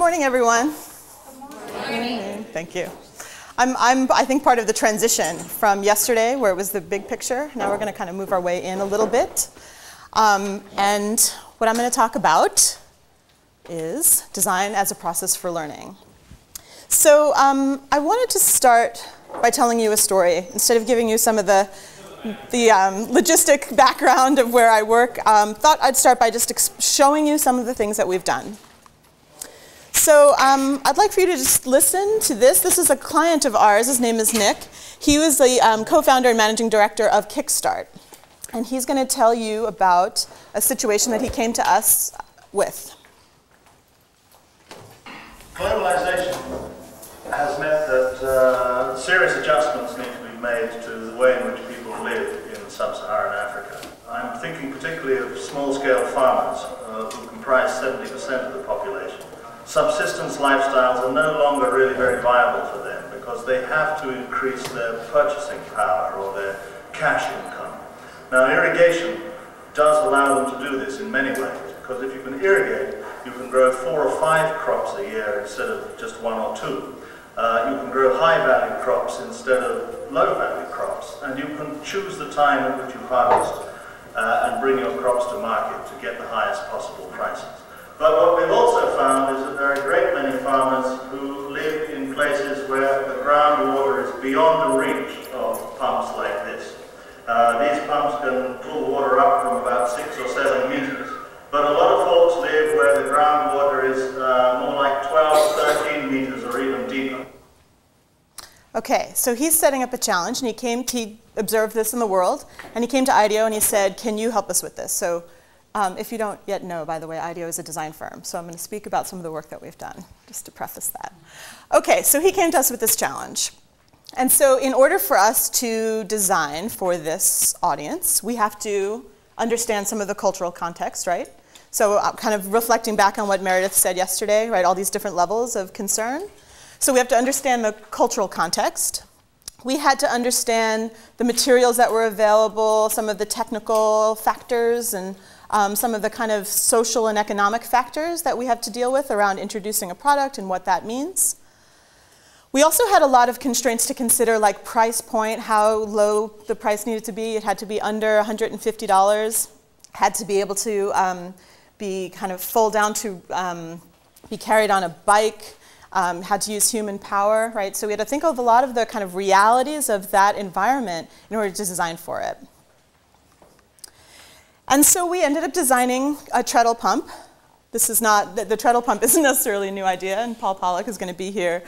morning, everyone. Good morning. Thank you. I'm, I think, part of the transition from yesterday, where it was the big picture. Now we're going to kind of move our way in a little bit. And what I'm going to talk about is design as a process for learning. So I wanted to start by telling you a story. Instead of giving you some of the logistic background of where I work, thought I'd start by just showing you some of the things that we've done. So I'd like for you to just listen to this. This is a client of ours. His name is Nick. He was the co-founder and managing director of Kickstart. And he's going to tell you about a situation that he came to us with. Globalization has meant that serious adjustments need to be made to the way in which people live in sub-Saharan Africa. I'm thinking particularly of small-scale farmers who comprise 70% of the population. Subsistence lifestyles are no longer really very viable for them because they have to increase their purchasing power or their cash income. Now, irrigation does allow them to do this in many ways, because if you can irrigate, you can grow 4 or 5 crops a year instead of just 1 or 2. You can grow high-value crops instead of low-value crops, and you can choose the time at which you harvest and bring your crops to market to get the highest possible prices. But what we've also found is that there are a great many farmers who live in places where the groundwater is beyond the reach of pumps like this. These pumps can pull water up from about 6 or 7 meters. But a lot of folks live where the groundwater is more like 12, 13 meters or even deeper. Okay, so he's setting up a challenge, and he observed this in the world, and he came to IDEO and he said, can you help us with this? So if you don't yet know, by the way, IDEO is a design firm, so I'm going to speak about some of the work that we've done, just to preface that. Okay, so he came to us with this challenge. And so in order for us to design for this audience, we have to understand some of the cultural context, right? So kind of reflecting back on what Meredith said yesterday, right, all these different levels of concern. So we have to understand the cultural context. We had to understand the materials that were available, some of the technical factors, and some of the kind of social and economic factors that we have to deal with around introducing a product and what that means. We also had a lot of constraints to consider, like price point, how low the price needed to be. It had to be under $150, had to be able to be kind of full down to be carried on a bike, had to use human power, right? So we had to think of a lot of the kind of realities of that environment in order to design for it. And so we ended up designing a treadle pump. This is not, the treadle pump isn't necessarily a new idea, and Paul Pollack is going to be here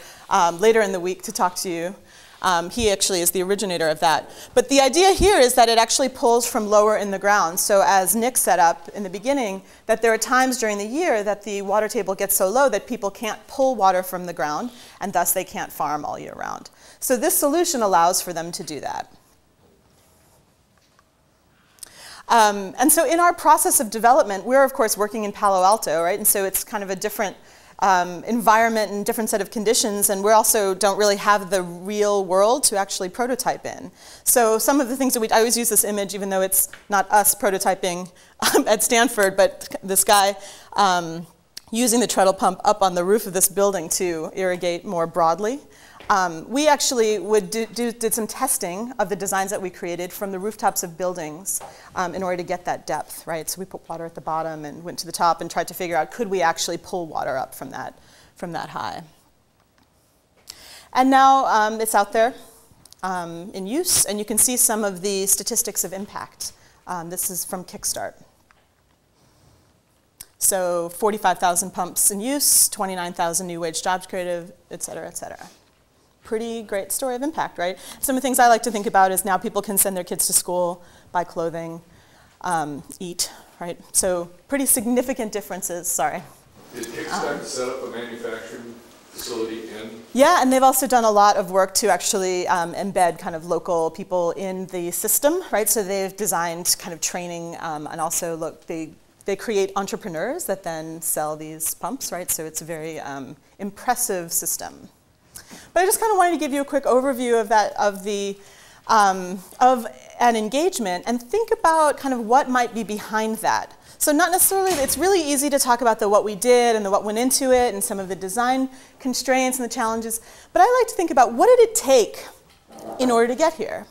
later in the week to talk to you. He actually is the originator of that. But the idea here is that it actually pulls from lower in the ground. So as Nick set up in the beginning, that there are times during the year that the water table gets so low that people can't pull water from the ground, and thus they can't farm all year round. So this solution allows for them to do that. And so in our process of development, we're of course working in Palo Alto, right? And so it's kind of a different environment and different set of conditions, and we also don't really have the real world to actually prototype in. So some of the things that I always use this image, even though it's not us prototyping at Stanford, but this guy using the treadle pump up on the roof of this building to irrigate more broadly. We actually did some testing of the designs that we created from the rooftops of buildings in order to get that depth, right? So we put water at the bottom and went to the top and tried to figure out, could we actually pull water up from that high? And now it's out there in use, and you can see some of the statistics of impact. This is from Kickstart. So 45,000 pumps in use, 29,000 new wage jobs created, et cetera, et cetera. Pretty great story of impact, right? Some of the things I like to think about is now people can send their kids to school, buy clothing, eat, right? So pretty significant differences, sorry. Did Kickstart set up a manufacturing facility in? Yeah, and they've also done a lot of work to actually embed kind of local people in the system, right? So they've designed kind of training, and also look, they create entrepreneurs that then sell these pumps, right? So it's a very impressive system. But I just kind of wanted to give you a quick overview of that, of and engagement and think about kind of what might be behind that. So not necessarily, it's really easy to talk about the what we did and the what went into it and some of the design constraints and the challenges, but I like to think about what did it take in order to get here.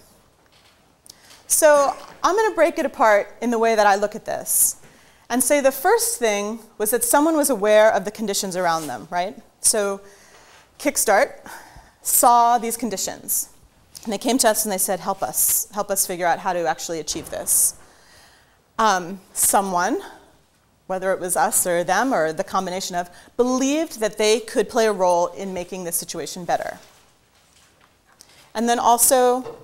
So I'm going to break it apart in the way that I look at this and say the first thing was that someone was aware of the conditions around them, right? So Kickstart saw these conditions. And they came to us and they said, help us figure out how to actually achieve this. Someone, whether it was us or them or the combination of, believed that they could play a role in making this situation better. And then also,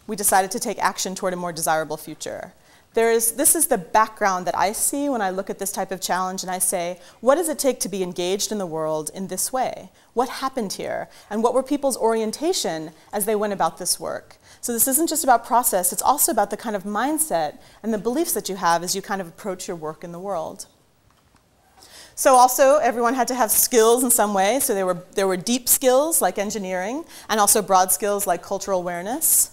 we decided to take action toward a more desirable future. This is the background that I see when I look at this type of challenge and I say, what does it take to be engaged in the world in this way? What happened here? And what were people's orientation as they went about this work? So this isn't just about process, it's also about the kind of mindset and the beliefs that you have as you kind of approach your work in the world. So also, everyone had to have skills in some way. So there were deep skills like engineering and also broad skills like cultural awareness.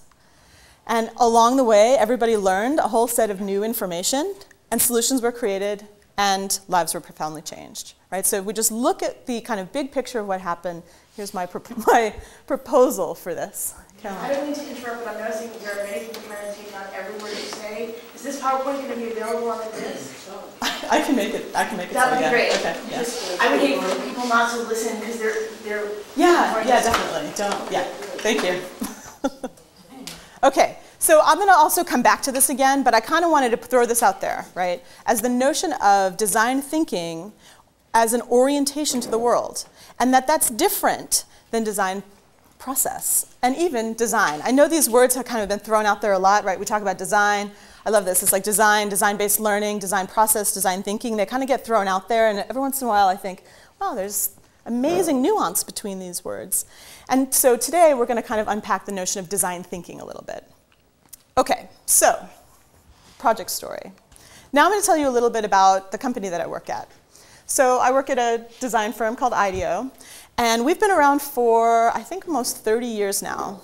And along the way, everybody learned a whole set of new information, and solutions were created, and lives were profoundly changed. Right? So if we just look at the kind of big picture of what happened, here's my proposal for this. I don't mean to interrupt, but I'm noticing there are many people trying to take on every word you say. Is this PowerPoint going to be available on the disk? I can make it. That would be great. Okay. Yeah. I would hate for people not to listen because they're. Yeah, definitely. Thank you. Okay, so I'm going to also come back to this again, but I kind of wanted to throw this out there, right? As the notion of design thinking as an orientation to the world, and that's different than design process, and even design. I know these words have kind of been thrown out there a lot, right? We talk about design. I love this. It's like design-based learning, design process, design thinking. They kind of get thrown out there, and every once in a while I think, wow, there's amazing nuance between these words. And so today we're going to kind of unpack the notion of design thinking a little bit. Okay, so project story. Now I'm going to tell you a little bit about the company that I work at. So I work at a design firm called IDEO, and we've been around for, I think, almost 30 years now,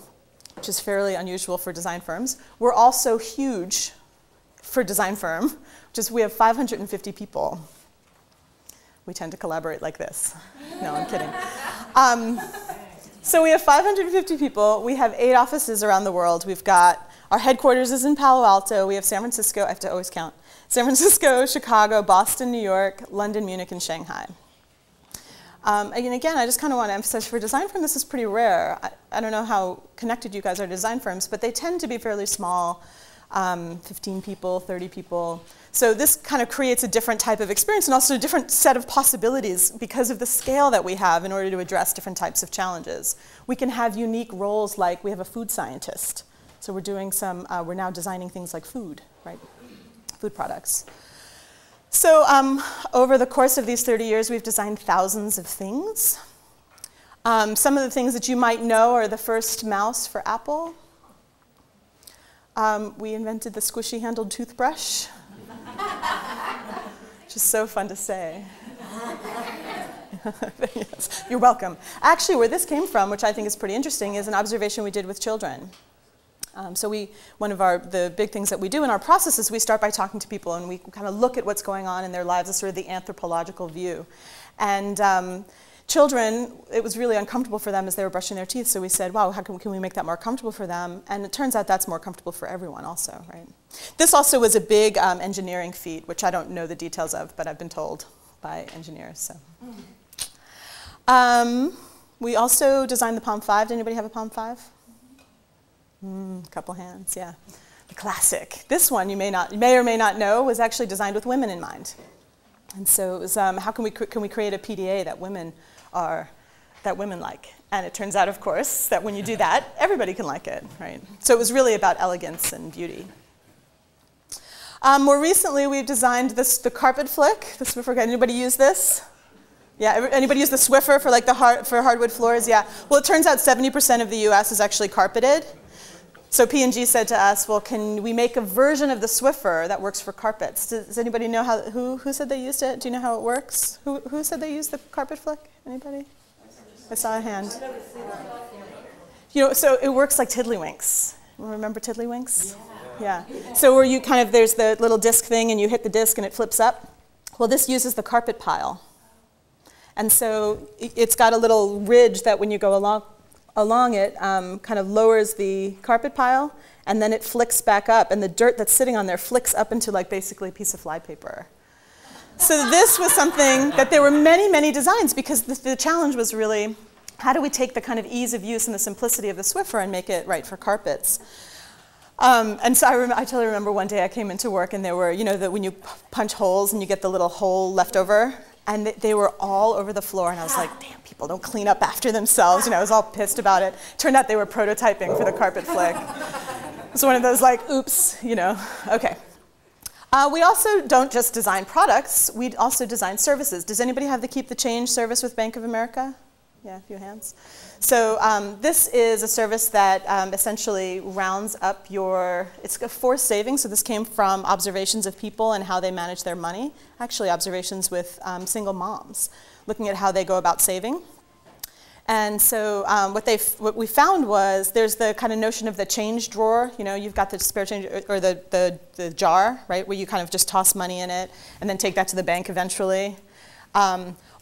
which is fairly unusual for design firms. We're also huge for a design firm, which is we have 550 people. We tend to collaborate like this. No, I'm kidding. So we have 550 people. We have 8 offices around the world. We've got, our headquarters is in Palo Alto. We have San Francisco, I have to always count, San Francisco, Chicago, Boston, New York, London, Munich, and Shanghai. And again, I just kind of want to emphasize for a design firm, this is pretty rare. I don't know how connected you guys are to design firms, but they tend to be fairly small, 15 people, 30 people. So this kind of creates a different type of experience and also a different set of possibilities because of the scale that we have in order to address different types of challenges. We can have unique roles like we have a food scientist. So we're doing we're now designing things like food, right? Food products. So over the course of these 30 years, we've designed thousands of things. Some of the things that you might know are the first mouse for Apple. We invented the squishy-handled toothbrush, which is so fun to say. Yes, you're welcome. Actually, where this came from, which I think is pretty interesting, is an observation we did with children. So one of the big things that we do in our process is we start by talking to people and we kind of look at what's going on in their lives as sort of the anthropological view. And children, it was really uncomfortable for them as they were brushing their teeth, so we said, wow, how can we make that more comfortable for them? And it turns out that's more comfortable for everyone also, right? This also was a big engineering feat, which I don't know the details of, but I've been told by engineers. So. We also designed the Palm 5. Did anybody have a Palm 5? Couple hands, yeah. The classic. This one you may or may not know was actually designed with women in mind. And so it was, how can we create a PDA that women like? And it turns out, of course, that when you do that, everybody can like it, right? So it was really about elegance and beauty. More recently, we've designed the carpet flick, the Swiffer. Anybody use this? Yeah, anybody use the Swiffer for like for hardwood floors? Yeah. Well, it turns out 70% of the U.S. is actually carpeted. So P&G said to us, well, can we make a version of the Swiffer that works for carpets? Does anybody know who said they used it? Do you know how it works? Who said they used the carpet flick? Anybody? I saw a hand. You know, so it works like Tiddlywinks. Remember Tiddlywinks? Yeah. So where you kind of, there's the little disc thing and you hit the disc and it flips up. Well, this uses the carpet pile. And so it's got a little ridge that when you go along it, kind of lowers the carpet pile, and then it flicks back up, and the dirt that's sitting on there flicks up into like basically a piece of flypaper. So this was something that there were many, many designs, because the challenge was really, how do we take the kind of ease of use and the simplicity of the Swiffer and make it right for carpets? And so I totally remember one day I came into work and there were, you know, when you punch holes and you get the little hole left over, and they were all over the floor, and I was like, damn, people don't clean up after themselves. You know, I was all pissed about it. Turned out they were prototyping for the carpet flick. It was one of those like, oops, you know, okay. We also don't just design products, we also design services. Does anybody have the Keep the Change service with Bank of America? Yeah, a few hands. So this is a service that essentially rounds up it's a forced savings. So this came from observations of people and how they manage their money. Actually, observations with single moms, looking at how they go about saving. And so what we found was there's the kind of notion of the change drawer. You know, you've got the spare change, or the jar, right, where you kind of just toss money in it and then take that to the bank eventually.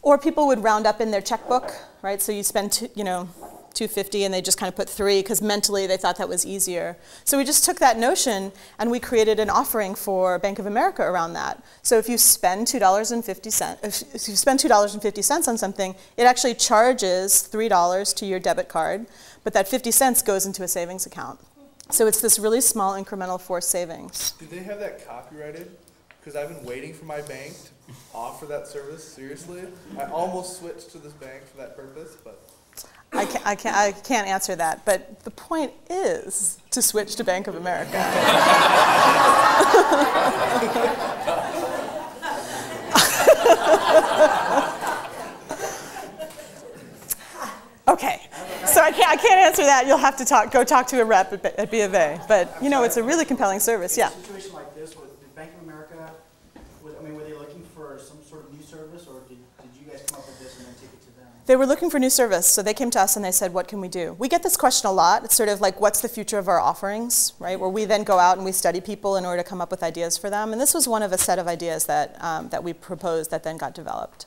Or people would round up in their checkbook, right? So you spend, $250 and they just kind of put $3 because mentally they thought that was easier. So we just took that notion and we created an offering for Bank of America around that. So if you spend $2.50 on something, it actually charges $3 to your debit card, but that 50 cents goes into a savings account. So it's this really small incremental forced savings. Did they have that copyrighted? Because I've been waiting for my bank to offer that service, seriously. I almost switched to this bank for that purpose, but. I can't answer that, but the point is to switch to Bank of America. Okay, so I can't answer that. You'll have to go talk to a rep at B of A. But you know, it's a really compelling service. Yeah. In a situation like this, with Bank of America, were they looking for some sort of new service, or did you guys come up with this and then take it to them? They were looking for new service, so they came to us and they said, what can we do? We get this question a lot. It's sort of like, what's the future of our offerings, right? Where we then go out and we study people in order to come up with ideas for them. And this was one of a set of ideas that we proposed that then got developed.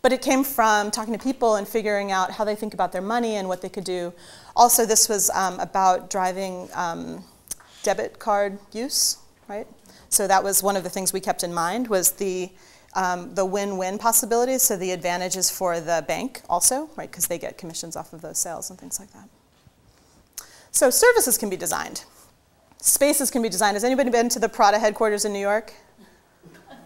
But it came from talking to people and figuring out how they think about their money and what they could do. Also, this was about driving debit card use, right? So that was one of the things we kept in mind, was the win-win possibilities. So the advantages for the bank also, right? Because they get commissions off of those sales and things like that. So services can be designed. Spaces can be designed. Has anybody been to the Prada headquarters in New York?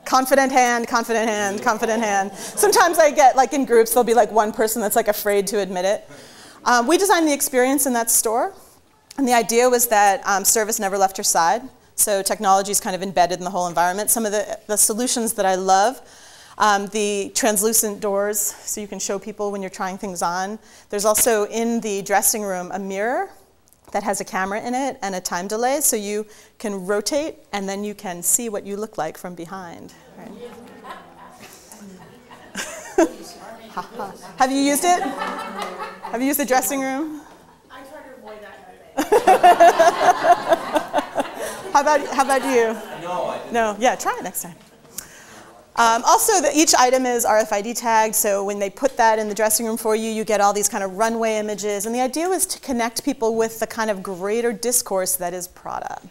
Confident hand, confident hand, confident hand. Sometimes I get, like in groups, there'll be like one person that's like afraid to admit it. We designed the experience in that store. And the idea was that service never left your side. So technology is kind of embedded in the whole environment. Some of the solutions that I love, the translucent doors, so you can show people when you're trying things on. There's also in the dressing room a mirror that has a camera in it and a time delay, so you can rotate and then you can see what you look like from behind. Right? Have you used it? Have you used the dressing room? I try to avoid that. How about you? No, I didn't. No, yeah, try it next time. Also, each item is RFID tagged, so when they put that in the dressing room for you, you get all these kind of runway images. And the idea was to connect people with the kind of greater discourse that is Prada.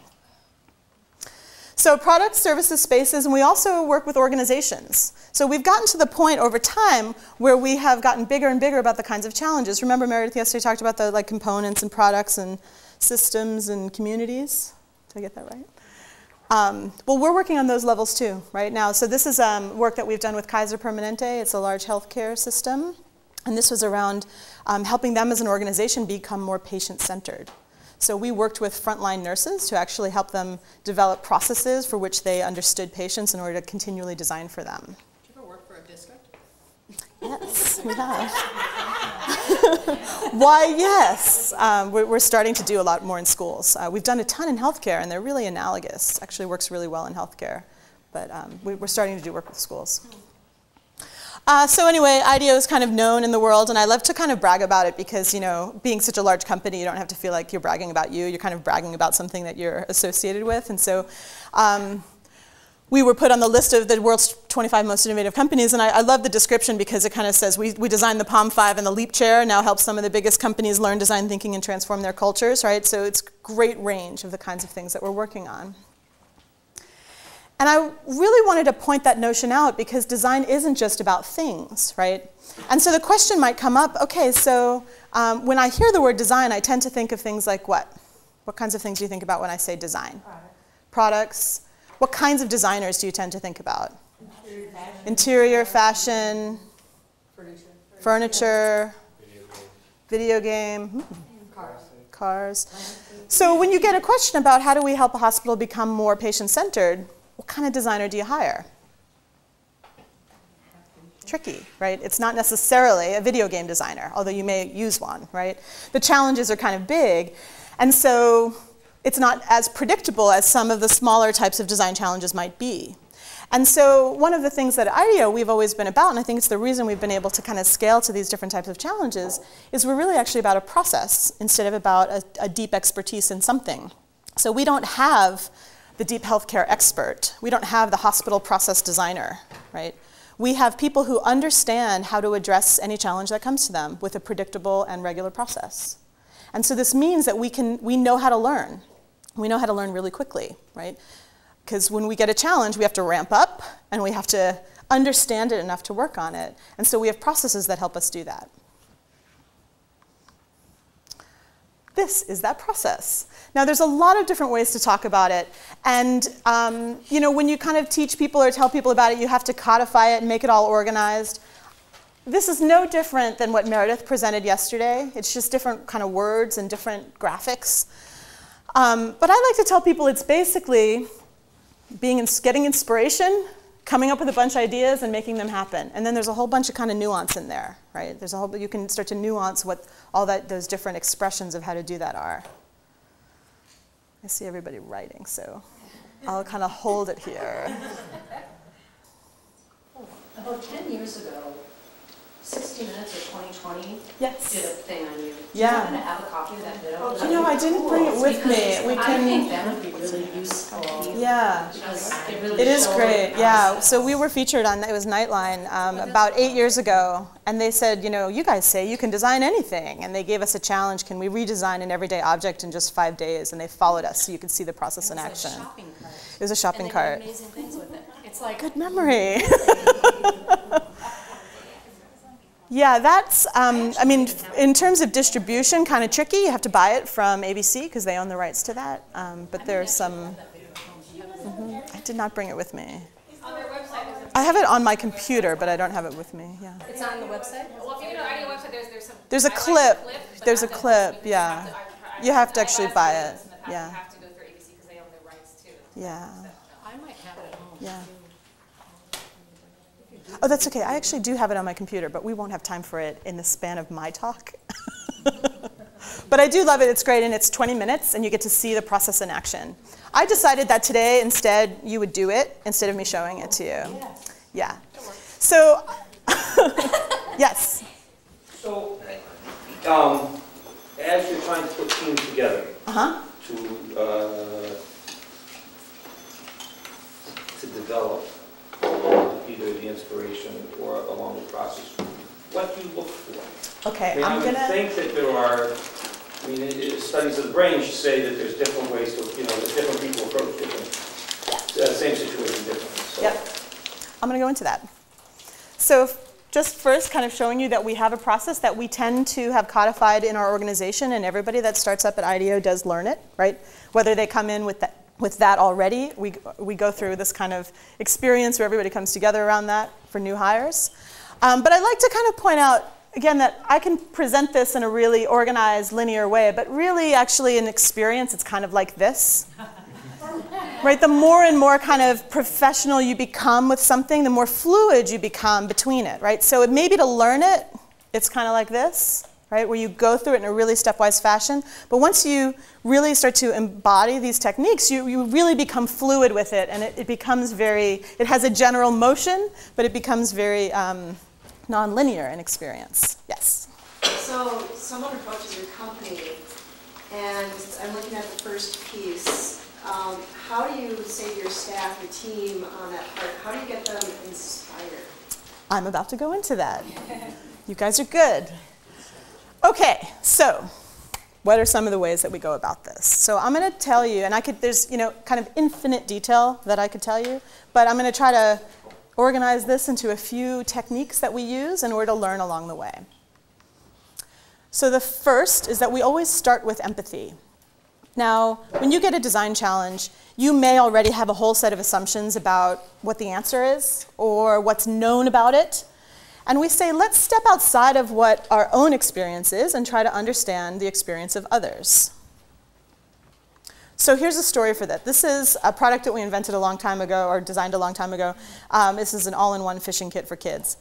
So products, services, spaces, and we also work with organizations. So we've gotten to the point over time where we have gotten bigger and bigger about the kinds of challenges. Remember Meredith yesterday talked about the components and products and systems and communities? Did I get that right? Well, we're working on those levels too, right now. So this is work that we've done with Kaiser Permanente. It's a large healthcare system. And this was around helping them as an organization become more patient-centered. So we worked with frontline nurses to actually help them develop processes for which they understood patients in order to continually design for them. Did you ever work for a district? Yes, we have. Why, yes. We're starting to do a lot more in schools. We've done a ton in healthcare, and they're really analogous. Actually works really well in healthcare. But we're starting to do work with schools. So anyway, IDEO is kind of known in the world, and I love to kind of brag about it because, you know, being such a large company, you don't have to feel like you're bragging about you. You're kind of bragging about something that you're associated with. And so we were put on the list of the world's 25 most innovative companies, and I love the description because it kind of says we designed the Palm 5 and the Leap Chair, now helps some of the biggest companies learn design thinking and transform their cultures, right? So it's great range of the kinds of things that we're working on. And I really wanted to point that notion out because design isn't just about things, right? And so the question might come up, okay, so when I hear the word design, I tend to think of things like what? What kinds of things do you think about when I say design? Products. What kinds of designers do you tend to think about? Interior, fashion, furniture, video game, cars. So when you get a question about how do we help a hospital become more patient-centered, what kind of designer do you hire? Tricky, right? It's not necessarily a video game designer, although you may use one, right? The challenges are kind of big, and so it's not as predictable as some of the smaller types of design challenges might be. And so one of the things that at IDEO we've always been about, and I think it's the reason we've been able to kind of scale to these different types of challenges, is we're really actually about a process instead of about a deep expertise in something. So we don't have the deep healthcare expert. We don't have the hospital process designer, right? We have people who understand how to address any challenge that comes to them with a predictable and regular process. And so this means that we know how to learn. We know how to learn really quickly, right? Because when we get a challenge, we have to ramp up, and we have to understand it enough to work on it. And so we have processes that help us do that. This is that process. Now, there's a lot of different ways to talk about it. And you know, when you kind of teach people or tell people about it, you have to codify it and make it all organized. This is no different than what Meredith presented yesterday. It's just different kind of words and different graphics. But I like to tell people it's basically getting inspiration, coming up with a bunch of ideas, and making them happen. And then there's a whole bunch of kind of nuance in there, right? There's a whole, you can start to nuance what all those different expressions of how to do that are. I see everybody writing, so I'll kind of hold it here. About 10 years ago, 60 Minutes or 2020 Yes. did a thing on you. Yeah. Do you happen to have a copy of that video? You know, I didn't bring it with me. I think that would be really useful. Yeah. Because it really It is showed great, us. yeah. So we were featured on, it was Nightline about 8 years ago, and they said, you know, you guys say you can design anything, and they gave us a challenge, can we redesign an everyday object in just 5 days, and they followed us so you could see the process in action. It was a shopping cart. It was a shopping and cart. They did amazing things with it. It's like, Good memory. Yeah, that's, I mean, in terms of distribution, kind of tricky. You have to buy it from ABC because they own the rights to that. But there's some, I did not bring it with me. On their website, I have it on my computer, but I don't have it with me, yeah. it's on the website? well, if you go to IDEO website, there's some. There's a I like clip. the but There's a not the- clip, because yeah. I You have to I've actually asked buy for it, this in the past, yeah. You have to go through ABC because they own the rights too. Yeah, I might have it at home. yeah. Oh, that's okay. I actually do have it on my computer, but we won't have time for it in the span of my talk. But I do love it. It's great, and it's 20 minutes, and you get to see the process in action. I decided that today, instead, you would do it instead of me showing it to you. Yes. Yeah. So, yes. So, as you're trying to put teams together to develop either the inspiration or along the process, what do you look for? Okay, I would think that there are, I mean, studies of the brain say that there's different ways to, you know, that different people approach different, same situation differently. So. Yep. I'm going to go into that. So just first kind of showing you that we have a process that we tend to have codified in our organization, and everybody that starts up at IDEO does learn it, right? Whether they come in with that already, we go through this kind of experience where everybody comes together around that for new hires. But I'd like to kind of point out, again, that I can present this in a really organized, linear way, but really, actually, in experience, it's kind of like this. Right, the more and more kind of professional you become with something, the more fluid you become between it, right? So maybe to learn it, it's kind of like this, right, where you go through it in a really stepwise fashion. But once you really start to embody these techniques, you really become fluid with it, and it becomes very, it has a general motion, but it becomes very nonlinear in experience. Yes? So someone approaches your company, and I'm looking at the first piece. How do you say to your staff, your team on that part, how do you get them inspired? I'm about to go into that. You guys are good. Okay, so what are some of the ways that we go about this? So I'm going to tell you, and there's kind of infinite detail that I could tell you, but I'm going to try to organize this into a few techniques that we use in order to learn along the way. So the first is that we always start with empathy. Now, when you get a design challenge, you may already have a whole set of assumptions about what the answer is or what's known about it. And we say, let's step outside of what our own experience is and try to understand the experience of others. So here's a story for that. This is a product that we invented a long time ago, or designed a long time ago. This is an all-in-one fishing kit for kids.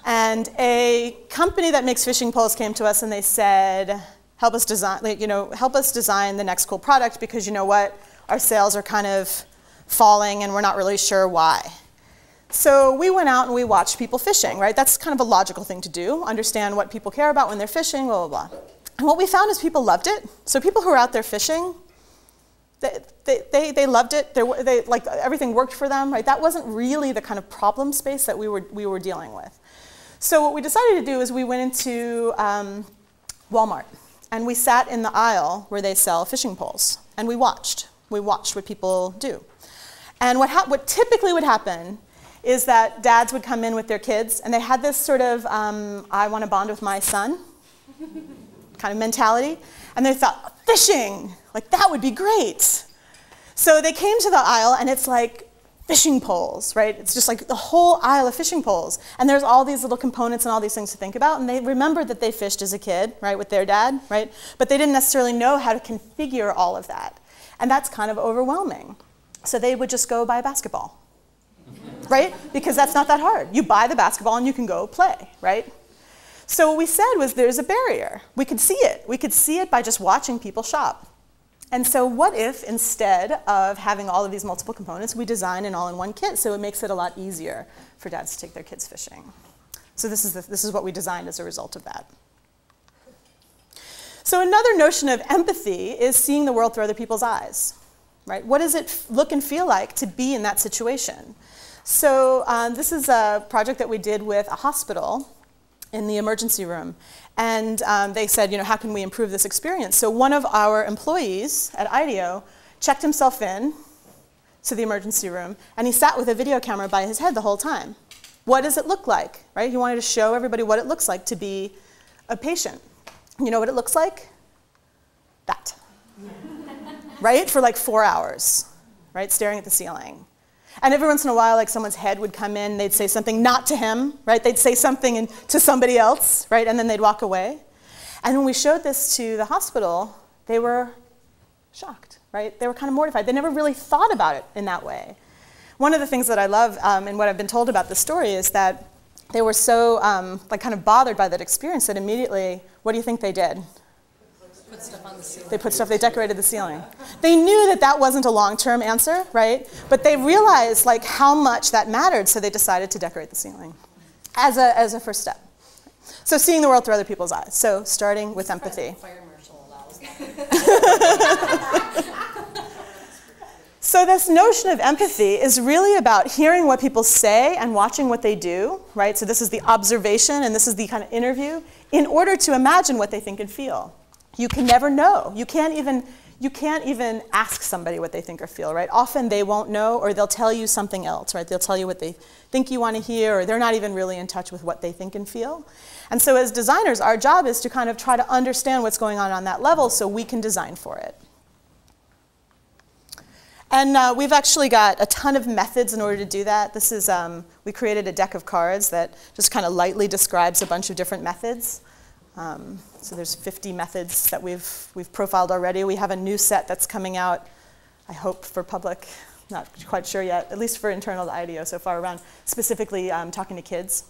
And a company that makes fishing poles came to us and they said, help us design the next cool product, because you know what? Our sales are kind of falling and we're not really sure why. So we went out and we watched people fishing, right? That's kind of a logical thing to do, understand what people care about when they're fishing, blah, blah, blah. And what we found is people loved it. So people who are out there fishing, they loved it. Like everything worked for them, right? That wasn't really the kind of problem space that we were dealing with. So what we decided to do is we went into Walmart, and we sat in the aisle where they sell fishing poles, and we watched. We watched what people do. And what typically would happen is that dads would come in with their kids, and they had this sort of, I want to bond with my son kind of mentality. And they thought, fishing, like that would be great. So they came to the aisle, and it's like fishing poles, right? It's just like the whole aisle of fishing poles. And there's all these little components and all these things to think about. And they remembered that they fished as a kid, right, with their dad, right? But they didn't necessarily know how to configure all of that. And that's kind of overwhelming. So they would just go buy a basketball, right? Because that's not that hard. You buy the basketball and you can go play, right? So what we said was there's a barrier. We could see it. We could see it by just watching people shop. And so what if, instead of having all of these multiple components, we design an all-in-one kit so it makes it a lot easier for dads to take their kids fishing? So this is what we designed as a result of that. So another notion of empathy is seeing the world through other people's eyes, right? What does it look and feel like to be in that situation? So this is a project that we did with a hospital in the emergency room. And they said, how can we improve this experience? So one of our employees at IDEO checked himself in to the emergency room, and he sat with a video camera by his head the whole time. What does it look like, right? He wanted to show everybody what it looks like to be a patient. You know what it looks like? That. Right? For like 4 hours, right? Staring at the ceiling. And every once in a while, like someone's head would come in, they'd say something not to him, right? They'd say something to somebody else, right? And then they'd walk away. And when we showed this to the hospital, they were shocked, right? They were kind of mortified. They never really thought about it in that way. One of the things that I love and what I've been told about the story is that they were so kind of bothered by that experience that immediately, what do you think they did? Put stuff on the ceiling. They decorated the ceiling. They knew that that wasn't a long-term answer, right? But they realized like how much that mattered, so they decided to decorate the ceiling as a first step. So seeing the world through other people's eyes. So starting with empathy. Fire marshal allows that. So this notion of empathy is really about hearing what people say and watching what they do, right? So this is the observation and this is the kind of interview in order to imagine what they think and feel. You can never know. You can't even ask somebody what they think or feel, right? Often they won't know, or they'll tell you something else, right? They'll tell you what they think you want to hear, or they're not even really in touch with what they think and feel. And so as designers, our job is to kind of try to understand what's going on that level so we can design for it. And we've actually got a ton of methods in order to do that. This is, we created a deck of cards that just kind of lightly describes a bunch of different methods. So there's 50 methods that we've profiled already. We have a new set that's coming out, I hope, for public. Not quite sure yet, at least for internal to IDEO so far, around specifically talking to kids,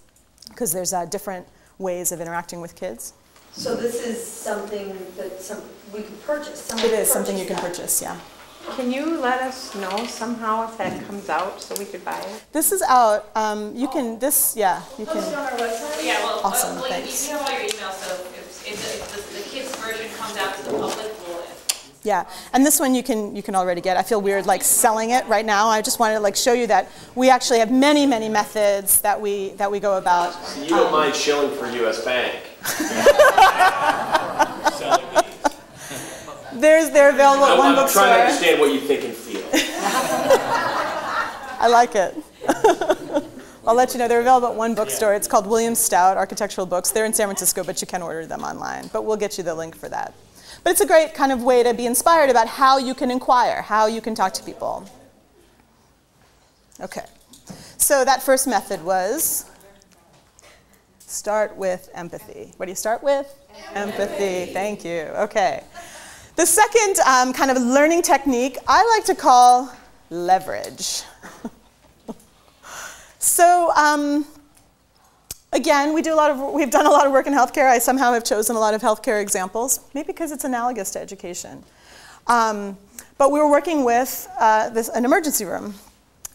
because there's different ways of interacting with kids. So this is something that we can purchase? It is something you can purchase, yeah. Can you let us know somehow if that comes out so we could buy it? This is out. You can, yeah, you Post it can. on our website? Yeah, well, Awesome, well, thanks. you have all your emails, so if the kids' version comes out to the public, we'll. Yeah, and this one you can already get. I feel weird like selling it right now. I just wanted to like show you that we actually have many methods that we go about. So you don't mind shilling for US Bank? They're available at one bookstore. I'm trying to understand what you think and feel. I like it. I'll let you know. They're available at one bookstore. It's called William Stout Architectural Books. They're in San Francisco, but you can order them online. But we'll get you the link for that. But it's a great kind of way to be inspired about how you can inquire, how you can talk to people. Okay. So that first method was start with empathy. What do you start with? Empathy. Thank you. Okay. The second kind of learning technique I like to call leverage. So again, we've done a lot of work in healthcare. I somehow have chosen a lot of healthcare examples, maybe because it's analogous to education. But we were working with an emergency room,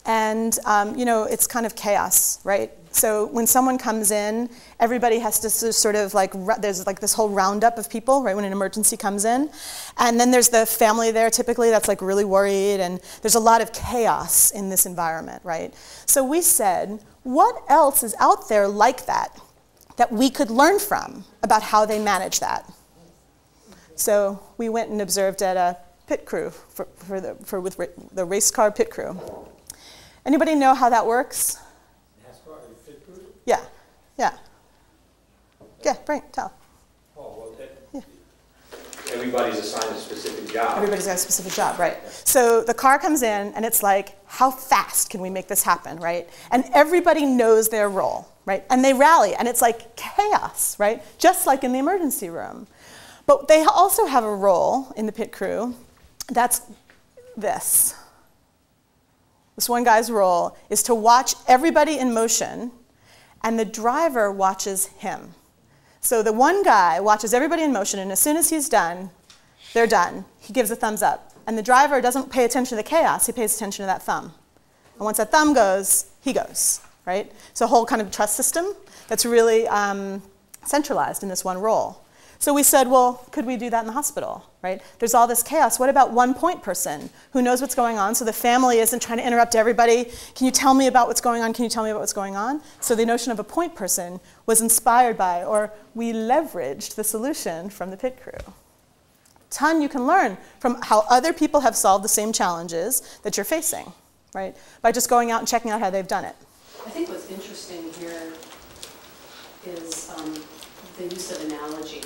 and you know, it's kind of chaos, right? So when someone comes in, everybody has to sort of like, there's like this whole roundup of people, right, when an emergency comes in. And then there's the family there typically that's like really worried, and there's a lot of chaos in this environment, right? So we said, what else is out there like that that we could learn from about how they manage that? So we went and observed at a pit crew with the race car pit crew. Anybody know how that works? Yeah, yeah. Yeah, tell. Oh, well, everybody's assigned a specific job. Everybody's got a specific job, right? So the car comes in, and it's like, how fast can we make this happen, right? And everybody knows their role, right? And they rally, and it's like chaos, right? Just like in the emergency room. But they also have a role in the pit crew that's this. This one guy's role is to watch everybody in motion, and the driver watches him. So the one guy watches everybody in motion, and as soon as he's done, they're done. He gives a thumbs up. And the driver doesn't pay attention to the chaos, he pays attention to that thumb. And once that thumb goes, he goes, right? So a whole kind of trust system that's really centralized in this one role. So we said, well, could we do that in the hospital, right? There's all this chaos. What about one point person who knows what's going on, so the family isn't trying to interrupt everybody? Can you tell me about what's going on? Can you tell me about what's going on? So the notion of a point person was inspired by, or we leveraged the solution from the pit crew. Ton you can learn from how other people have solved the same challenges that you're facing, right? By just going out and checking out how they've done it. I think what's interesting here is the use of analogy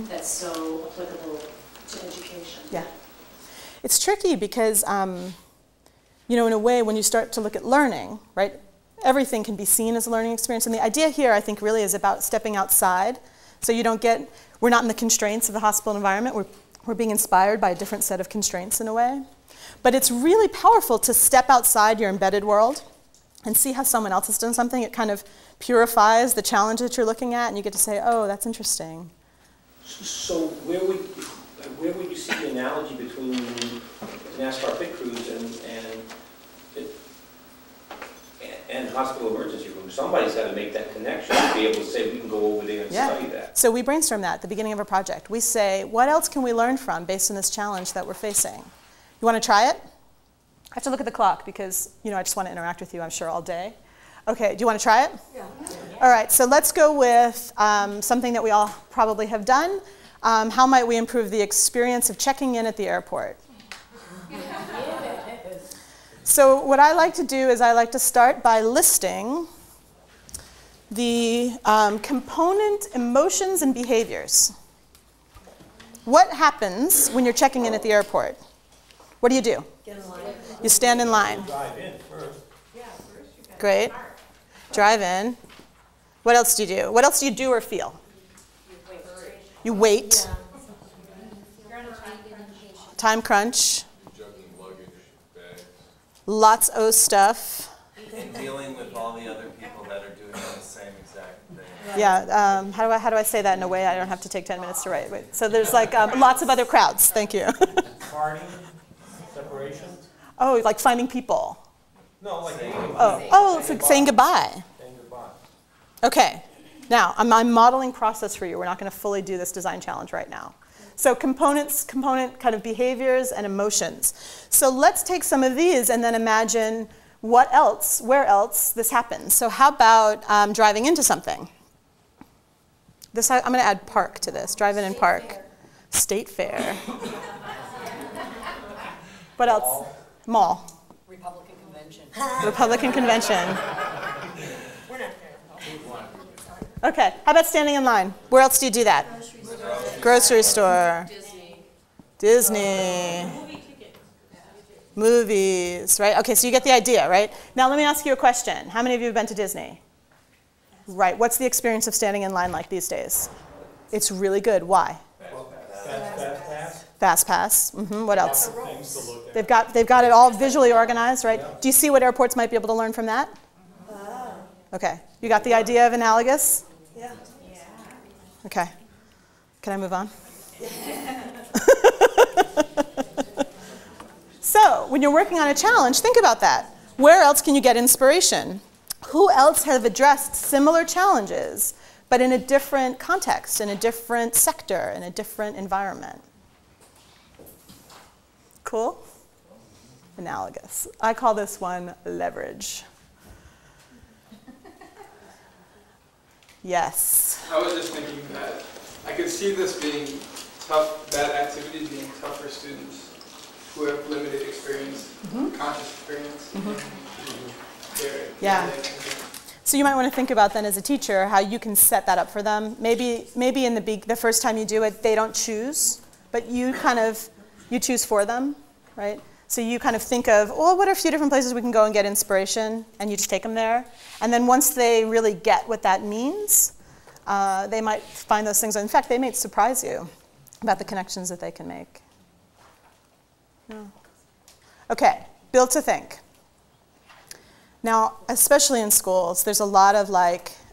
that's so applicable to education. Yeah. It's tricky because, you know, in a way, when you start to look at learning, right, everything can be seen as a learning experience. And the idea here, I think, really is about stepping outside. So you don't get, we're not in the constraints of the hospital environment. We're being inspired by a different set of constraints in a way. But it's really powerful to step outside your embedded world and see how someone else has done something. It kind of purifies the challenge that you're looking at, and you get to say, oh, that's interesting. So where would you see the analogy between NASCAR pit crews and hospital emergency rooms? Somebody's got to make that connection to be able to say we can go over there and study that. So we brainstorm that at the beginning of a project. We say, what else can we learn from based on this challenge that we're facing? You want to try it? I have to look at the clock because, you know, I just want to interact with you, I'm sure, all day. Okay, do you want to try it? Yeah. All right, so let's go with something that we all probably have done. How might we improve the experience of checking in at the airport? So what I like to do is I like to start by listing the component emotions and behaviors. What happens when you're checking in at the airport? What do you do? Get in line. You stand in line. Drive in first. Great. Drive in. What else do you do? What else do you do or feel? You wait. Time crunch. Juggling luggage, bags. Lots of stuff. And dealing with all the other people that are doing the same exact thing. Yeah. How do I say that in a way I don't have to take 10 minutes to write? Wait. So there's like lots of other crowds. Thank you. Party, separation. Inspiration? Oh, like finding people. No, like Saying goodbye. Saying goodbye. Okay. Now, I'm modeling process for you. We're not going to fully do this design challenge right now. So component kind of behaviors and emotions. So let's take some of these and then imagine what else, where else this happens. So how about driving into something? I'm going to add park to this, drive-in and park. State fair. What else? Mall. Republican convention. Republican convention. We're not there. Okay, how about standing in line? Where else do you do that? Grocery store. Disney. Movies, right? Okay, so you get the idea, right? Now let me ask you a question. How many of you have been to Disney? Right, what's the experience of standing in line like these days? It's really good. Why? Fast pass. What else? They've got it all visually organized, right? Do you see what airports might be able to learn from that? Okay, you got the idea of analogous? Yeah. Okay, can I move on? So, when you're working on a challenge, think about that. Where else can you get inspiration? Who else have addressed similar challenges, but in a different context, in a different sector, in a different environment? Cool? Analogous. I call this one leverage. Yes. I was just thinking that I could see this being tough, that activity being tough for students who have limited experience, conscious experience. Yeah. So you might want to think about then as a teacher how you can set that up for them. Maybe in the first time you do it, they don't choose, but you choose for them, right? So you kind of think of, well, what are a few different places we can go and get inspiration, and you just take them there. And then once they really get what that means, they might find those things. In fact, they may surprise you about the connections that they can make. No. Okay, build to think. Now, especially in schools, there's a lot of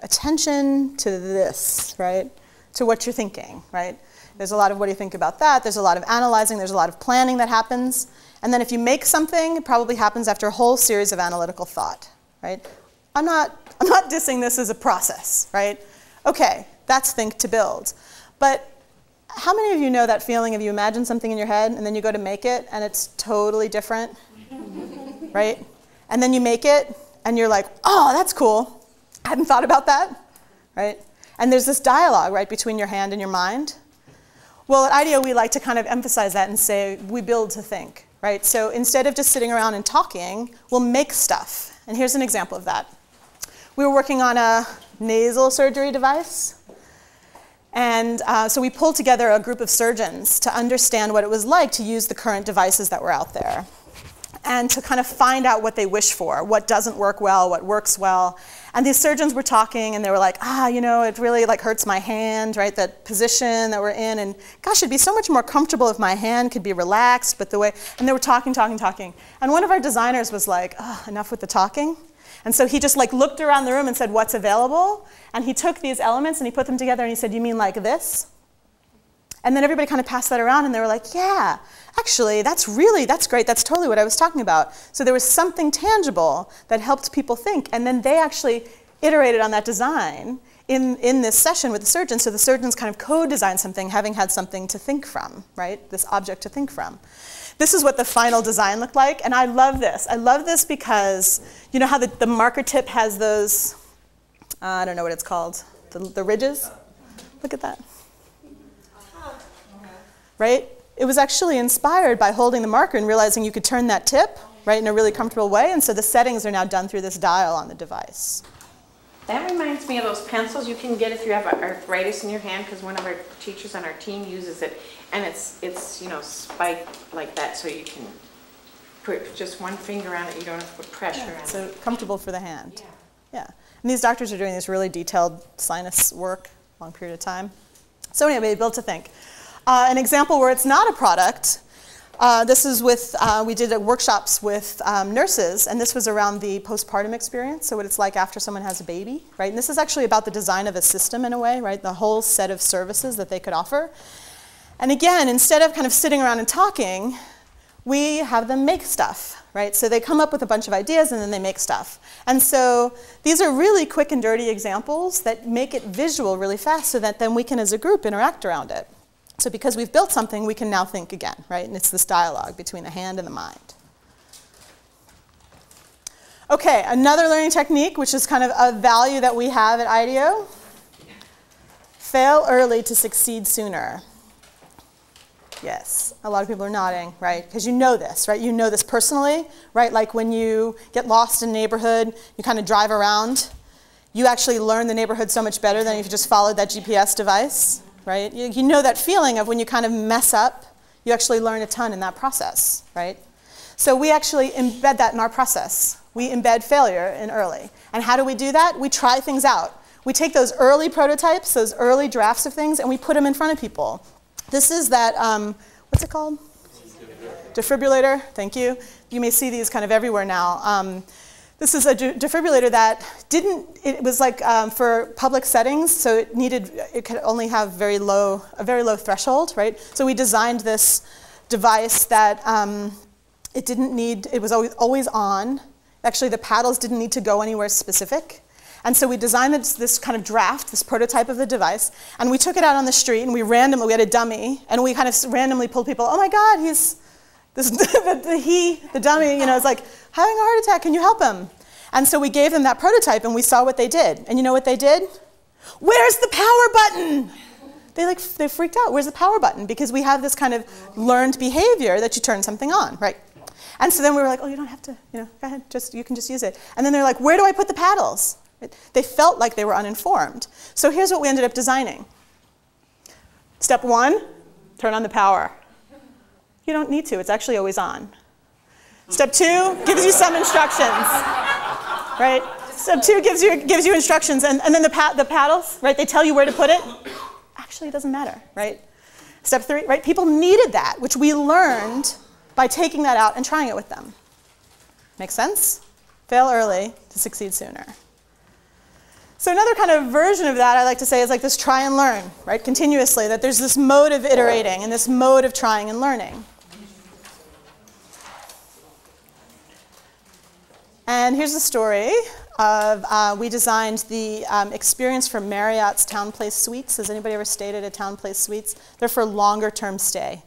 attention to this, right? To what you're thinking, right? There's a lot of what do you think about that? There's a lot of analyzing, there's a lot of planning that happens. And then if you make something, it probably happens after a whole series of analytical thought, right? I'm not dissing this as a process, right? Okay, that's think to build. But how many of you know that feeling of you imagine something in your head and then you go to make it and it's totally different, right? And then you make it and you're like, oh, that's cool. I hadn't thought about that, right? And there's this dialogue, right, between your hand and your mind. Well, at IDEO, we like to kind of emphasize that and say we build to think, right? So instead of just sitting around and talking, we'll make stuff. And here's an example of that. We were working on a nasal surgery device. And so we pulled together a group of surgeons to understand what it was like to use the current devices that were out there and to kind of find out what they wish for, what doesn't work well, what works well. And these surgeons were talking, and they were like, it really hurts my hand, right, that position that we're in, and gosh, it'd be so much more comfortable if my hand could be relaxed, but the way, and they were talking. And one of our designers was like, enough with the talking. And so he just looked around the room and said, what's available? And he took these elements and he put them together and he said, you mean like this? And then everybody kind of passed that around and they were like, yeah, actually, that's great. That's totally what I was talking about. So there was something tangible that helped people think. And then they actually iterated on that design in this session with the surgeons. So the surgeons kind of co-designed something, having had something to think from, right? This object to think from. This is what the final design looked like, and I love this. I love this because you know how the marker tip has those, I don't know what it's called, the ridges? Look at that. Right? It was actually inspired by holding the marker and realizing you could turn that tip, right, in a really comfortable way, and so the settings are now done through this dial on the device. That reminds me of those pencils you can get if you have arthritis in your hand, because one of our teachers on our team uses it, and it's spiked like that, so you can put just one finger on it. You don't have to put pressure on it. So comfortable for the hand. Yeah. And these doctors are doing this really detailed sinus work, long period of time. So anyway, they built to think. An example where it's not a product. This is with, we did workshops with nurses, and this was around the postpartum experience, so what it's like after someone has a baby, right? And this is actually about the design of a system in a way, right? The whole set of services that they could offer. And again, instead of kind of sitting around and talking, we have them make stuff, right? So they come up with a bunch of ideas and then they make stuff. And so these are really quick and dirty examples that make it visual really fast so that then we can, as a group, interact around it. So because we've built something, we can now think again, right? And it's this dialogue between the hand and the mind. Okay, another learning technique, which is kind of a value that we have at IDEO. Fail early to succeed sooner. Yes, a lot of people are nodding, right? Because you know this, right? You know this personally, right? Like when you get lost in a neighborhood, you kind of drive around. You actually learn the neighborhood so much better than if you just followed that GPS device, right? You know that feeling of when you kind of mess up, you actually learn a ton in that process, right? So we actually embed that in our process. We embed failure in early. And how do we do that? We try things out. We take those early prototypes, those early drafts of things, and we put them in front of people. This is that, what's it called? Defibrillator, thank you. You may see these kind of everywhere now. This is a defibrillator that it was like for public settings, so it could only have a very low threshold, right? So we designed this device that it was always on. Actually, the paddles didn't need to go anywhere specific. And so we designed this kind of draft, this prototype of the device, and we took it out on the street, and we had a dummy, and we kind of randomly pulled people, oh my God, the dummy, you know, is like having a heart attack, can you help him? And so we gave them that prototype, and we saw what they did. And you know what they did? Where's the power button? They freaked out, where's the power button? Because we have this kind of learned behavior that you turn something on, right? And so then we were like, oh, you don't have to, you know, go ahead, you can just use it. And then they're like, where do I put the paddles? They felt like they were uninformed. So here's what we ended up designing. Step 1, turn on the power. You don't need to, it's actually always on. Step 2 gives you some instructions, right? Step 2 gives you instructions, and then the paddles, right? They tell you where to put it. Actually, it doesn't matter, right? Step 3, right? People needed that, which we learned by taking that out and trying it with them. Make sense? Fail early to succeed sooner. So another kind of version of that I like to say is like this try and learn, right? Continuously, that there's this mode of iterating and this mode of trying and learning. And here's the story of, we designed the experience for Marriott's Town Place Suites. Has anybody ever stayed at a Town Place Suites? They're for longer term stay.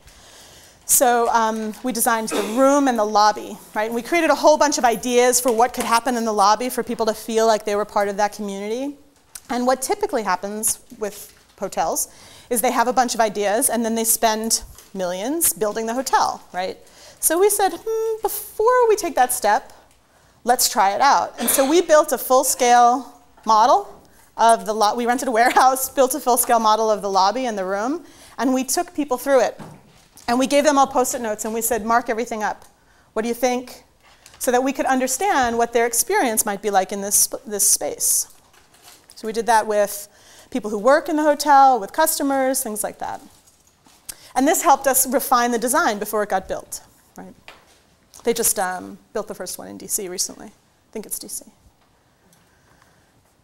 So we designed the room and the lobby, right? And we created a whole bunch of ideas for what could happen in the lobby for people to feel like they were part of that community. And what typically happens with hotels is they have a bunch of ideas and then they spend millions building the hotel, right? So we said, before we take that step, let's try it out. And so we built a full-scale model of the lobby. We rented a warehouse, built a full-scale model of the lobby and the room, and we took people through it. And we gave them all Post-it notes, and we said, mark everything up. What do you think? So that we could understand what their experience might be like in this space. So we did that with people who work in the hotel, with customers, things like that. And this helped us refine the design before it got built, right? They just built the first one in DC recently. I think it's DC.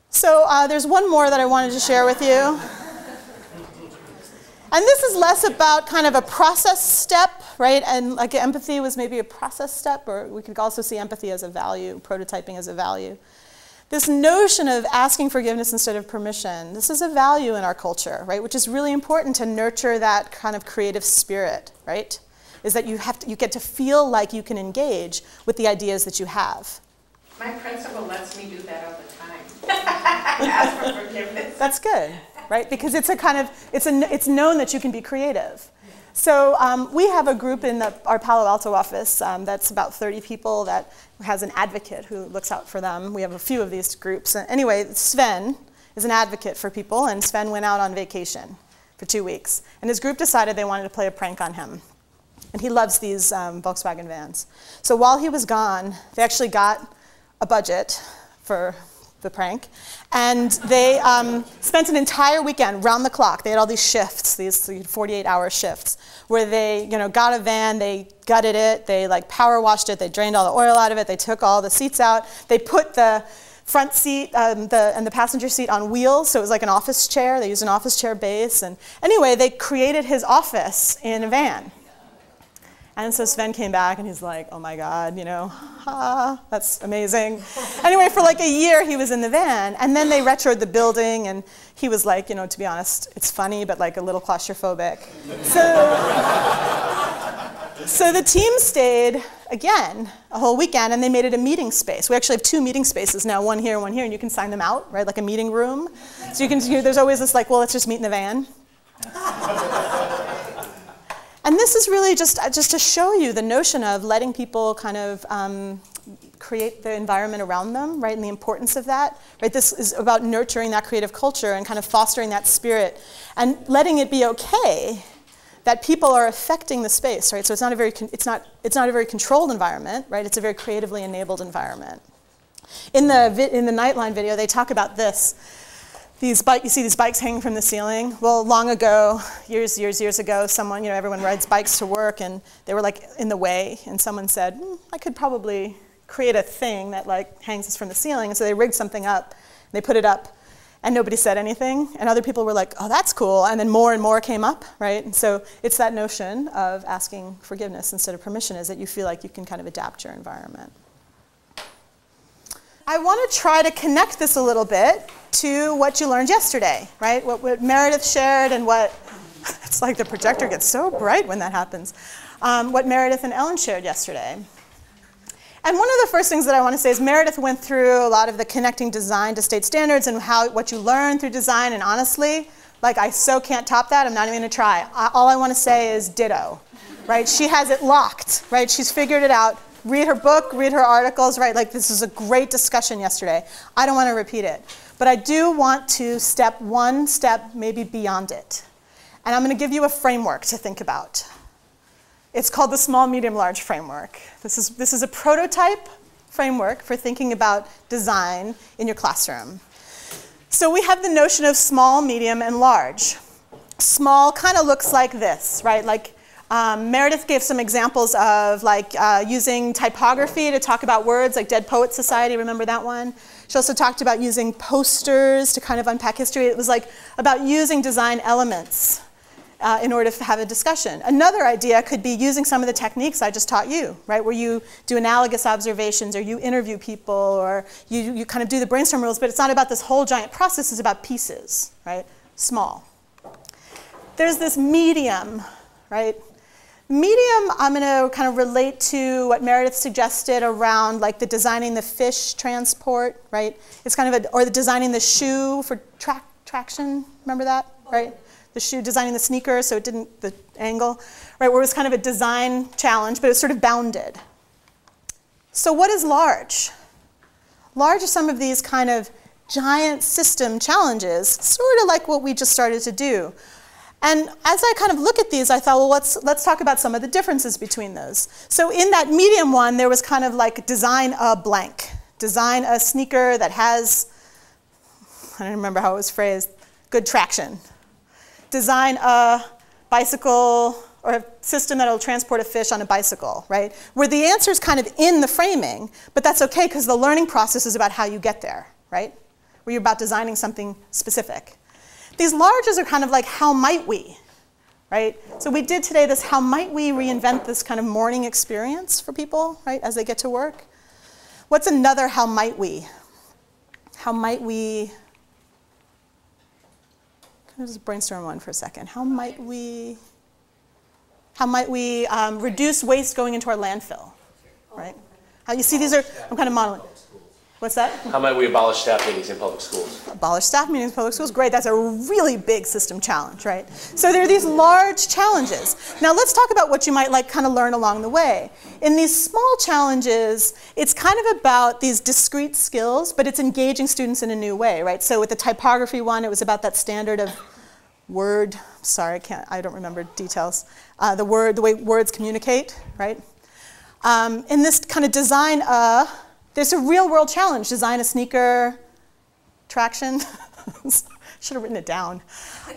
So there's one more that I wanted to share with you. And this is less about kind of a process step, right? And like empathy was maybe a process step, or we could also see empathy as a value, prototyping as a value. This notion of asking forgiveness instead of permission, this is a value in our culture, right? Which is really important to nurture that kind of creative spirit, right? Is that you get to feel like you can engage with the ideas that you have. My principal lets me do that all the time. Ask for forgiveness. That's good. Right? Because it's a kind of, it's known that you can be creative. So we have a group in our Palo Alto office that's about 30 people that has an advocate who looks out for them. We have a few of these groups. And anyway, Sven is an advocate for people, and Sven went out on vacation for 2 weeks. And his group decided they wanted to play a prank on him. And he loves these Volkswagen vans. So while he was gone, they actually got a budget for the prank. And they spent an entire weekend round the clock. They had all these shifts, these 48-hour shifts, where they got a van, they gutted it, they power washed it, they drained all the oil out of it, they took all the seats out, they put the front seat and the passenger seat on wheels, so it was like an office chair. They used an office chair base. And anyway, they created his office in a van. And so Sven came back and he's like, oh my God, you know, that's amazing. Anyway, for like a year he was in the van, and then they retroed the building, and he was like, you know, to be honest, it's funny, but like a little claustrophobic. So the team stayed again a whole weekend, and they made it a meeting space. We actually have 2 meeting spaces now, one here, and you can sign them out, right, like a meeting room. So you can, there's always this like, well, let's just meet in the van. And this is really just to show you the notion of letting people kind of create the environment around them, right, and the importance of that. Right? This is about nurturing that creative culture and kind of fostering that spirit and letting it be okay that people are affecting the space, right? So it's not a very controlled environment, right? It's a very creatively enabled environment. In the Nightline video, they talk about this. You see these bikes hanging from the ceiling? Well, long ago, years ago, someone, you know, everyone rides bikes to work, and they were like in the way, and someone said, I could probably create a thing that like hangs us from the ceiling. And so they rigged something up, and they put it up, and nobody said anything, and other people were like, oh, that's cool, and then more and more came up, right? And so it's that notion of asking forgiveness instead of permission, is that you feel like you can kind of adapt your environment. I want to try to connect this a little bit to what you learned yesterday, right? What Meredith shared and what, it's like the projector gets so bright when that happens, what Meredith and Ellen shared yesterday. And one of the first things that I want to say is Meredith went through a lot of the connecting design to state standards and what you learn through design, and honestly, like I so can't top that, I'm not even going to try. All I want to say is ditto, right? She has it locked, right? She's figured it out. Read her book, read her articles, right? Like this is a great discussion yesterday. I don't want to repeat it. But I do want to step one step maybe beyond it. And I'm going to give you a framework to think about. It's called the small, medium, large framework. This is a prototype framework for thinking about design in your classroom. So we have the notion of small, medium, and large. Small kind of looks like this, right? Like Meredith gave some examples of like using typography to talk about words, like Dead Poets Society, remember that one? She also talked about using posters to kind of unpack history. It was like about using design elements in order to have a discussion. Another idea could be using some of the techniques I just taught you, right? Where you do analogous observations, or you interview people, or you kind of do the brainstorm rules, but it's not about this whole giant process, it's about pieces, right? Small. There's this medium, right? Medium, I'm going to kind of relate to what Meredith suggested around like the designing the fish transport, right? It's kind of or the designing the shoe for traction, remember that, right? The shoe, designing the sneaker so it didn't, the angle, right? Where it was kind of a design challenge, but it was sort of bounded. So what is large? Large are some of these kind of giant system challenges, sort of like what we just started to do. And as I kind of look at these, I thought, well, let's talk about some of the differences between those. So in that medium one, there was kind of like design a blank. Design a sneaker that has, I don't remember how it was phrased, good traction. Design a bicycle or a system that will transport a fish on a bicycle, right? Where the answer is kind of in the framing, but that's okay because the learning process is about how you get there, right? Where you're about designing something specific. These larges are kind of like, how might we, right? So we did today this, how might we reinvent this kind of morning experience for people, right, as they get to work? What's another how might we? How might we, can I just brainstorm one for a second? How might we reduce waste going into our landfill, right? How you see these are, I'm kind of modeling. What's that? How might we abolish staff meetings in public schools? Abolish staff meetings in public schools, great. That's a really big system challenge, right? So there are these large challenges. Now let's talk about what you might like kind of learn along the way. In these small challenges, it's kind of about these discrete skills, but it's engaging students in a new way, right? So with the typography one, it was about that standard of word, sorry, I don't remember details. The way words communicate, right? In this kind of design, there's a real world challenge, design a sneaker, traction, should have written it down.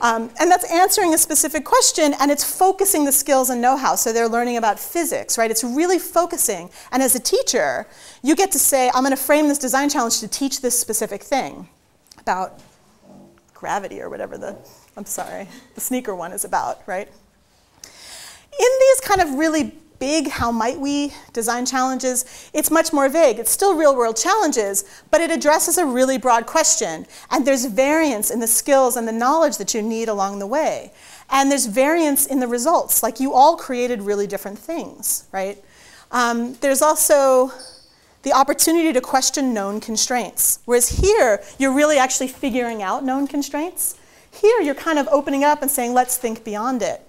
And that's answering a specific question, and it's focusing the skills and know-how. So they're learning about physics, right? It's really focusing. And as a teacher, you get to say, I'm going to frame this design challenge to teach this specific thing about gravity or whatever the sneaker one is about, right? In these kind of really big how might we design challenges, it's much more vague. It's still real world challenges, but it addresses a really broad question. And there's variance in the skills and the knowledge that you need along the way. And there's variance in the results. Like you all created really different things, right? There's also the opportunity to question known constraints. Whereas here, you're really actually figuring out known constraints. Here, you're kind of opening up and saying, let's think beyond it.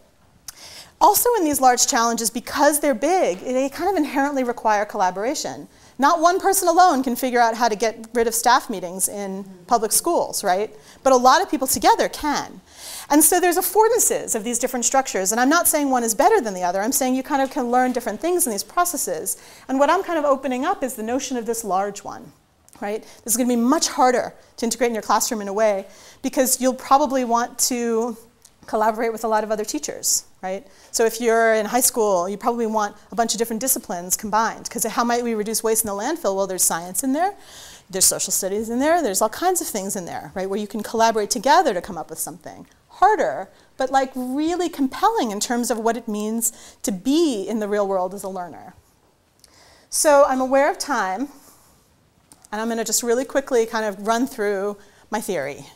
Also in these large challenges, because they're big, they kind of inherently require collaboration. Not one person alone can figure out how to get rid of staff meetings in public schools, right? But a lot of people together can. And so there's affordances of these different structures. And I'm not saying one is better than the other. I'm saying you kind of can learn different things in these processes. And what I'm kind of opening up is the notion of this large one, right? This is going to be much harder to integrate in your classroom in a way because you'll probably want to collaborate with a lot of other teachers, right? So if you're in high school, you probably want a bunch of different disciplines combined. Because how might we reduce waste in the landfill? Well, there's science in there. There's social studies in there. There's all kinds of things in there, right, where you can collaborate together to come up with something. Harder, but like really compelling in terms of what it means to be in the real world as a learner. So I'm aware of time, and I'm going to just really quickly kind of run through my theory.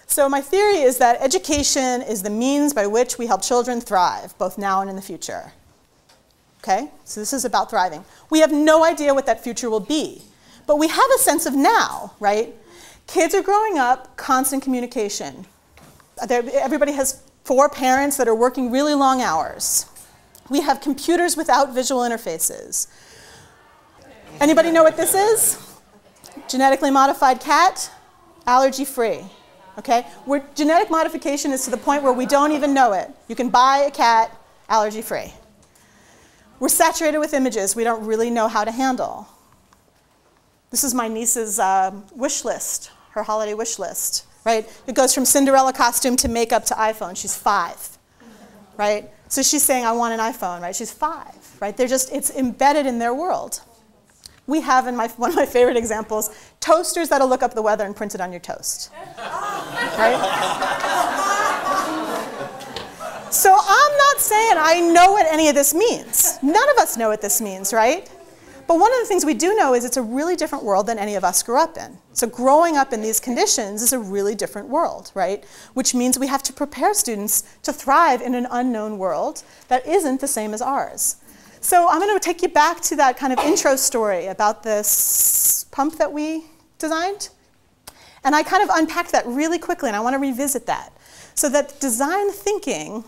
So my theory is that education is the means by which we help children thrive, both now and in the future. Okay? So this is about thriving. We have no idea what that future will be, but we have a sense of now, right? Kids are growing up, constant communication. Everybody has 4 parents that are working really long hours. We have computers without visual interfaces. Anybody know what this is? Genetically modified cat, allergy-free. Okay? Where genetic modification is to the point where we don't even know it. You can buy a cat allergy-free. We're saturated with images we don't really know how to handle. This is my niece's wish list, her holiday wish list. Right? It goes from Cinderella costume to makeup to iPhone. She's 5, right? So she's saying, I want an iPhone, right? She's 5, right? They're just, it's embedded in their world. We have, in one of my favorite examples, toasters that'll look up the weather and print it on your toast, right? So I'm not saying I know what any of this means. None of us know what this means, right? But one of the things we do know is it's a really different world than any of us grew up in. So growing up in these conditions is a really different world, right? Which means we have to prepare students to thrive in an unknown world that isn't the same as ours. So I'm going to take you back to that kind of intro story about this pump that we designed. And I kind of unpacked that really quickly, and I want to revisit that. So that design thinking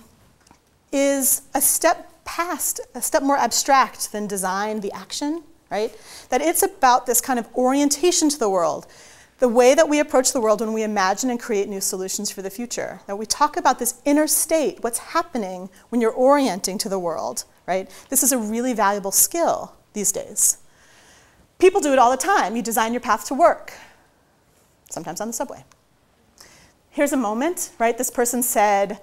is a step past, a step more abstract than design, the action. Right? That it's about this kind of orientation to the world, the way that we approach the world when we imagine and create new solutions for the future. That we talk about this inner state, what's happening when you're orienting to the world. Right? This is a really valuable skill these days. People do it all the time. You design your path to work, sometimes on the subway. Here's a moment, right? This person said,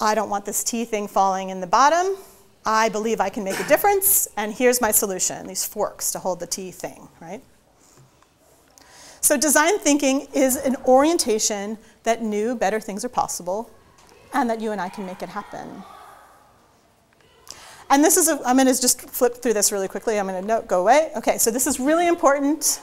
I don't want this T thing falling in the bottom. I believe I can make a difference, and here's my solution, these forks to hold the T thing, right? So design thinking is an orientation that new, better things are possible, and that you and I can make it happen. And this is, I'm going to just flip through this really quickly. I'm going to go away. Okay, so this is really important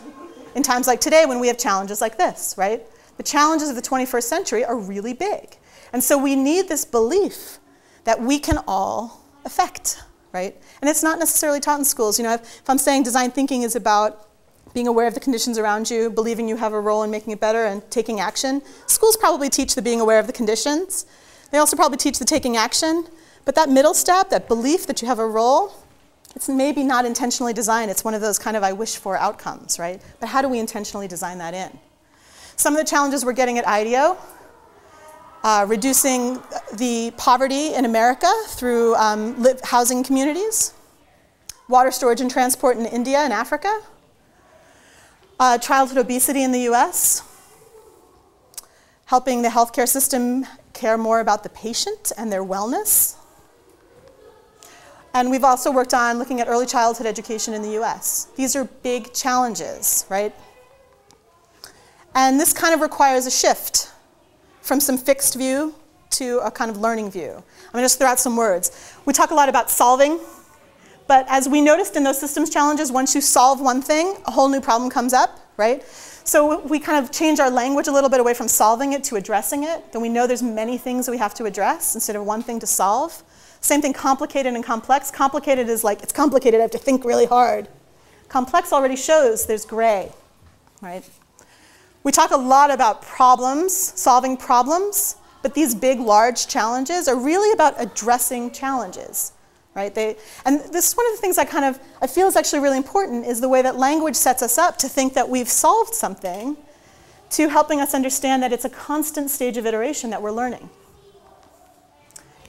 in times like today when we have challenges like this, right? The challenges of the 21st century are really big. And so we need this belief that we can all affect, right? And it's not necessarily taught in schools. You know, if I'm saying design thinking is about being aware of the conditions around you, believing you have a role in making it better, and taking action, schools probably teach the being aware of the conditions. They also probably teach the taking action. But that middle step, that belief that you have a role, it's maybe not intentionally designed. It's one of those kind of I wish for outcomes, right? But how do we intentionally design that in? Some of the challenges we're getting at IDEO, reducing the poverty in America through housing communities, water storage and transport in India and Africa, childhood obesity in the US, helping the healthcare system care more about the patient and their wellness. And we've also worked on looking at early childhood education in the US. These are big challenges, right? And this kind of requires a shift from some fixed view to a kind of learning view. I'm going to just throw out some words. We talk a lot about solving, But as we noticed in those systems challenges, once you solve one thing, a whole new problem comes up, right? So we kind of change our language a little bit away from solving it to addressing it. Then we know there's many things that we have to address instead of one thing to solve. Same thing, complicated and complex. Complicated is like, it's complicated, I have to think really hard. Complex already shows there's gray, right? We talk a lot about problems, solving problems, but these big, large challenges are really about addressing challenges, right? And this is one of the things I feel is actually really important, is the way that language sets us up to think that we've solved something, to helping us understand that it's a constant stage of iteration that we're learning.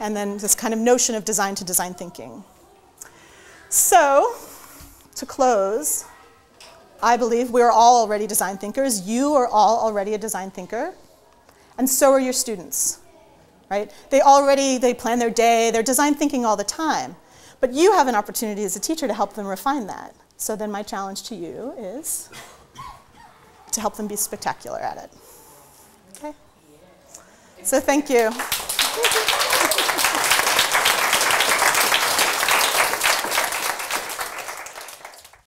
And then this kind of notion of design to design thinking. So, to close, I believe we're all already design thinkers. You are all already a design thinker. And so are your students, right? They plan their day, they're design thinking all the time. But you have an opportunity as a teacher to help them refine that. So then my challenge to you is to help them be spectacular at it. Okay? So thank you.